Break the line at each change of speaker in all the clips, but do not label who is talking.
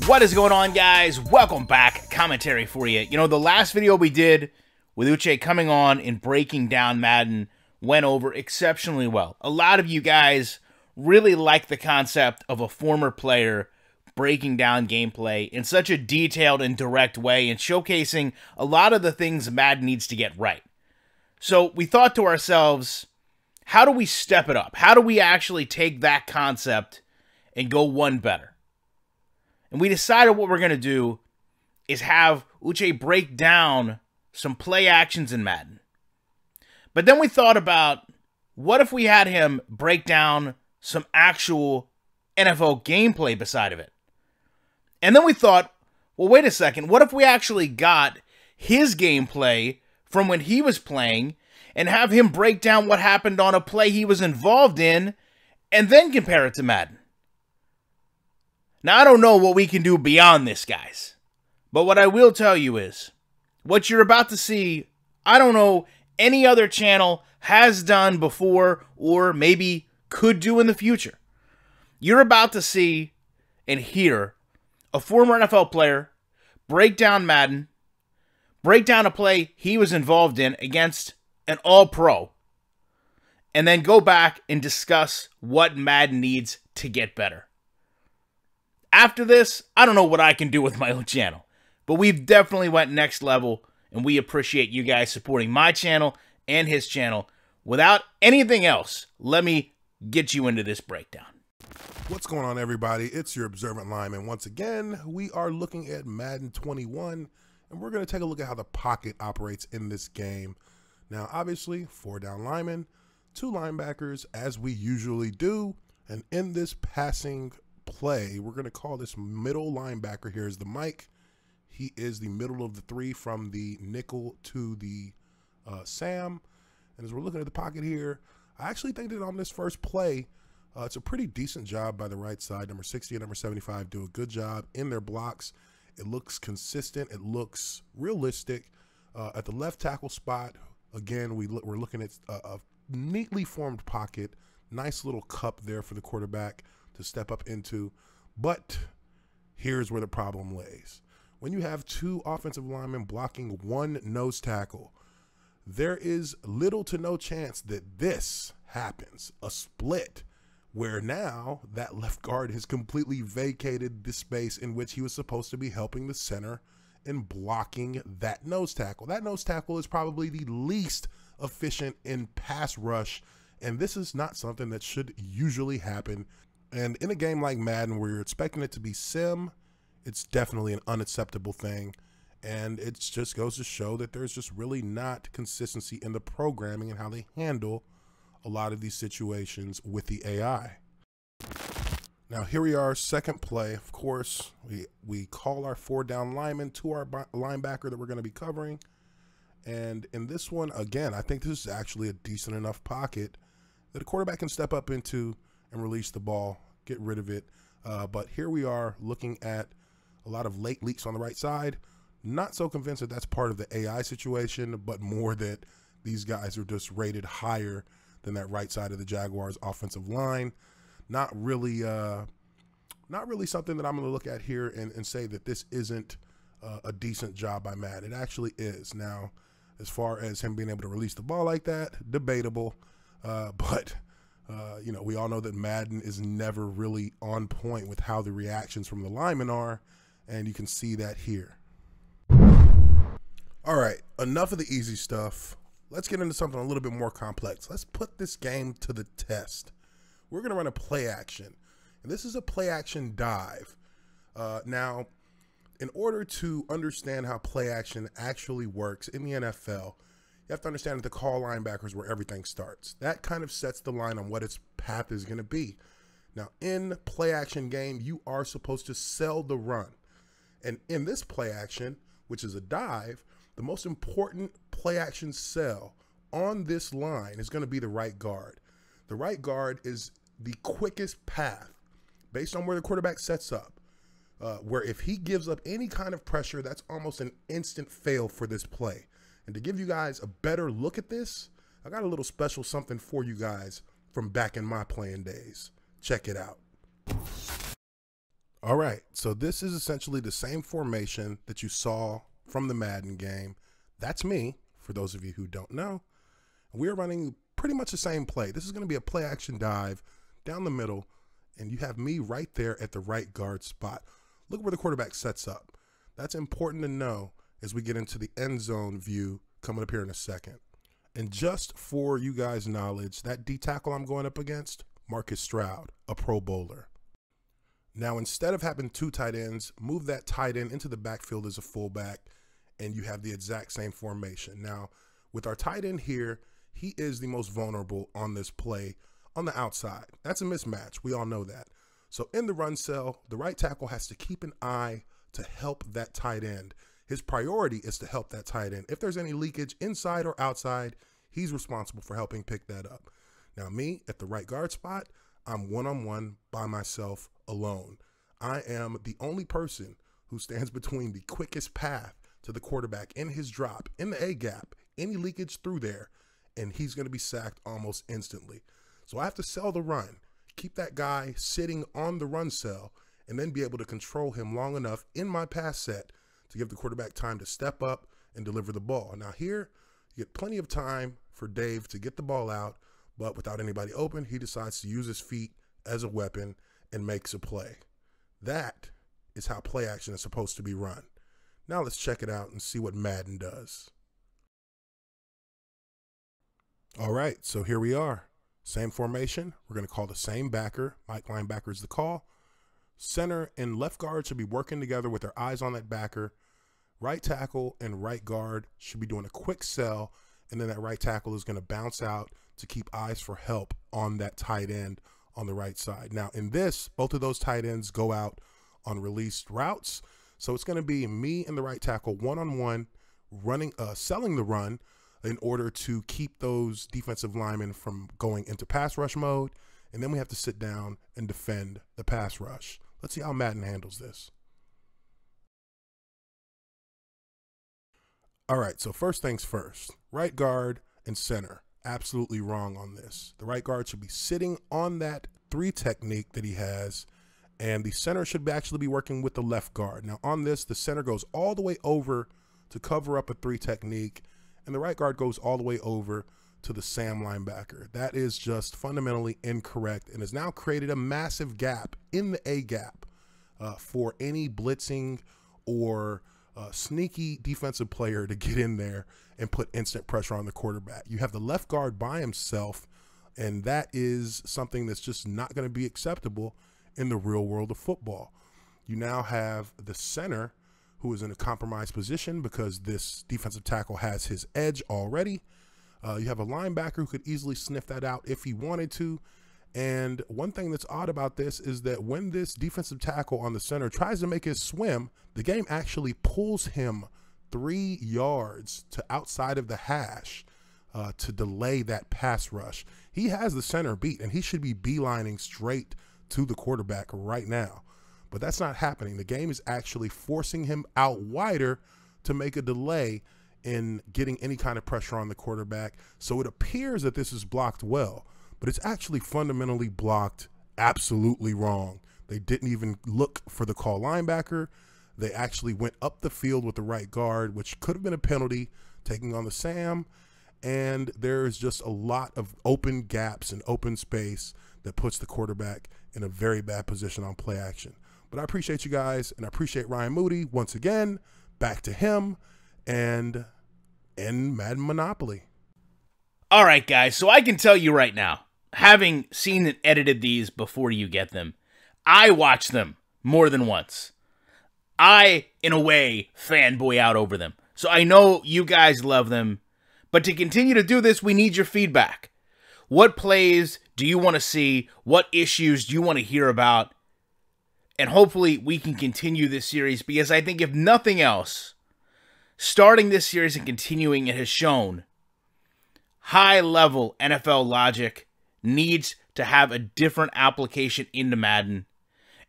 What is going on, guys? Welcome back. Commentary for you. You know, the last video we did with Uche coming on and breaking down Madden went over exceptionally well. A lot of you guys really like the concept of a former player breaking down gameplay in such a detailed and direct way and showcasing a lot of the things Madden needs to get right. So we thought to ourselves, how do we step it up? How do we actually take that concept and go one better? And we decided what we're going to do is have Uche break down some play actions in Madden. But then we thought about, what if we had him break down some actual NFL gameplay beside of it? And then we thought, well, wait a second, what if we actually got his gameplay from when he was playing and have him break down what happened on a play he was involved in and then compare it to Madden? Now, I don't know what we can do beyond this, guys. But what I will tell you is, what you're about to see, I don't know any other channel has done before or maybe could do in the future. You're about to see and hear a former NFL player break down Madden, break down a play he was involved in against an all-pro, and then go back and discuss what Madden needs to get better. After this, I don't know what I can do with my own channel, but we've definitely went next level, and we appreciate you guys supporting my channel and his channel. Without anything else, let me get you into this breakdown.
What's going on, everybody? It's your observant lineman. Once again, we are looking at Madden 21, and we're going to take a look at how the pocket operates in this game. Now, obviously, 4-down linemen, 2 linebackers, as we usually do, and in this passing play, we're going to call this middle linebacker. Here's the Mike. He is the middle of the 3 from the nickel to the Sam. And as we're looking at the pocket here, I actually think that on this first play, it's a pretty decent job by the right side. Number 60 and number 75 do a good job in their blocks. It looks consistent. It looks realistic. At the left tackle spot, again, we're looking at a neatly formed pocket. Nice little cup there for the quarterback to step up into. But here's where the problem lays. When you have 2 offensive linemen blocking 1 nose tackle, there is little to no chance that this happens, a split, where now that left guard has completely vacated the space in which he was supposed to be helping the center and blocking that nose tackle. That nose tackle is probably the least efficient in pass rush, and this is not something that should usually happen. And in a game like Madden, where you're expecting it to be sim, it's definitely an unacceptable thing. And it just goes to show that there's just really not consistency in the programming and how they handle a lot of these situations with the AI. Now, here we are, second play. Of course, we call our 4-down lineman to our linebacker that we're going to be covering. And in this one, again, I think this is actually a decent enough pocket that a quarterback can step up into and release the ball, get rid of it. But here we are looking at a lot of late leaks on the right side. Not so convinced that that's part of the AI situation, but more that these guys are just rated higher than that right side of the Jaguars offensive line. Not really something that I'm going to look at here and say that this isn't a decent job by Matt. It actually is. Now, as far as him being able to release the ball like that, debatable. But you know, we all know that Madden is never really on point with how the reactions from the linemen are, and you can see that here. All right, enough of the easy stuff. Let's get into something a little bit more complex. Let's put this game to the test. We're going to run a play action, and this is a play action dive. Now, in order to understand how play action actually works in the NFL, you have to understand that the call linebacker is where everything starts. That kind of sets the line on what its path is going to be. Now, in play action game, you are supposed to sell the run. And in this play action, which is a dive, the most important play action sell on this line is going to be the right guard. The right guard is the quickest path based on where the quarterback sets up, where if he gives up any kind of pressure, that's almost an instant fail for this play. And to give you guys a better look at this, I got a little special something for you guys from back in my playing days. Check it out. All right, so this is essentially the same formation that you saw from the Madden game. That's me, for those of you who don't know. We're running pretty much the same play. This is going to be a play action dive down the middle, and you have me right there at the right guard spot. Look where the quarterback sets up. That's important to know as we get into the end zone view coming up here in a second. And just for you guys' knowledge, that D tackle I'm going up against, Marcus Stroud, a Pro Bowler. Now, instead of having two tight ends, move that tight end into the backfield as a fullback, and you have the exact same formation. Now, with our tight end here, he is the most vulnerable on this play on the outside. That's a mismatch. We all know that. So in the run cell, the right tackle has to keep an eye to help that tight end. His priority is to help that tight end. If there's any leakage inside or outside, he's responsible for helping pick that up. Now, me at the right guard spot, I'm one-on-one by myself alone. I am the only person who stands between the quickest path to the quarterback in his drop, in the A gap, any leakage through there, and he's going to be sacked almost instantly. So I have to sell the run, keep that guy sitting on the run cell, and then be able to control him long enough in my pass set to give the quarterback time to step up and deliver the ball. Now here, you get plenty of time for Dave to get the ball out, but without anybody open, he decides to use his feet as a weapon and makes a play. That is how play action is supposed to be run. Now let's check it out and see what Madden does. All right, so here we are. Same formation. We're going to call the same backer. Mike linebacker is the call. Center and left guard should be working together with their eyes on that backer. Right tackle and right guard should be doing a quick sell, and then that right tackle is going to bounce out to keep eyes for help on that tight end on the right side. Now in this, both of those tight ends go out on released routes. So it's going to be me and the right tackle one-on-one running, selling the run in order to keep those defensive linemen from going into pass rush mode. And then we have to sit down and defend the pass rush. Let's see how Madden handles this. All right, so first things first, right guard and center. Absolutely wrong on this. The right guard should be sitting on that 3 technique that he has, and the center should actually be working with the left guard. Now on this, the center goes all the way over to cover up a 3 technique, and the right guard goes all the way over to the Sam linebacker. That is just fundamentally incorrect and has now created a massive gap in the A gap for any blitzing or sneaky defensive player to get in there and put instant pressure on the quarterback. You have the left guard by himself, and that is something that's just not going to be acceptable in the real world of football. You now have the center who is in a compromised position because this defensive tackle has his edge already. You have a linebacker who could easily sniff that out if he wanted to. And one thing that's odd about this is that when this defensive tackle on the center tries to make his swim, the game actually pulls him 3 yards to outside of the hash to delay that pass rush. He has the center beat, and he should be beelining straight to the quarterback right now. But that's not happening. The game is actually forcing him out wider to make a delay in getting any kind of pressure on the quarterback. So it appears that this is blocked well, but it's actually fundamentally blocked absolutely wrong. They didn't even look for the call linebacker. They actually went up the field with the right guard, which could have been a penalty, taking on the Sam. And there's just a lot of open gaps and open space that puts the quarterback in a very bad position on play action. But I appreciate you guys, and I appreciate Ryan Moody once again. Back to him and in Madden Monopoly.
All right, guys, so I can tell you right now, having seen and edited these before you get them, I watch them more than once. I, in a way, fanboy out over them. So I know you guys love them, but to continue to do this, we need your feedback. What plays do you want to see? What issues do you want to hear about? And hopefully we can continue this series, because I think if nothing else, starting this series and continuing it has shown high-level NFL logic needs to have a different application into Madden.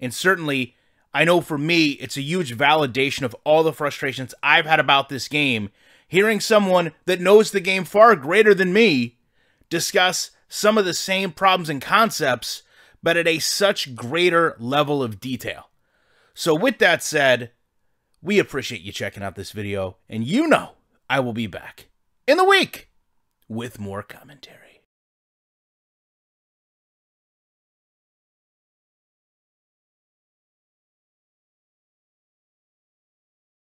And certainly, I know for me, it's a huge validation of all the frustrations I've had about this game, hearing someone that knows the game far greater than me discuss some of the same problems and concepts, but at a such greater level of detail. So with that said, we appreciate you checking out this video, and you know I will be back in the week with more commentary.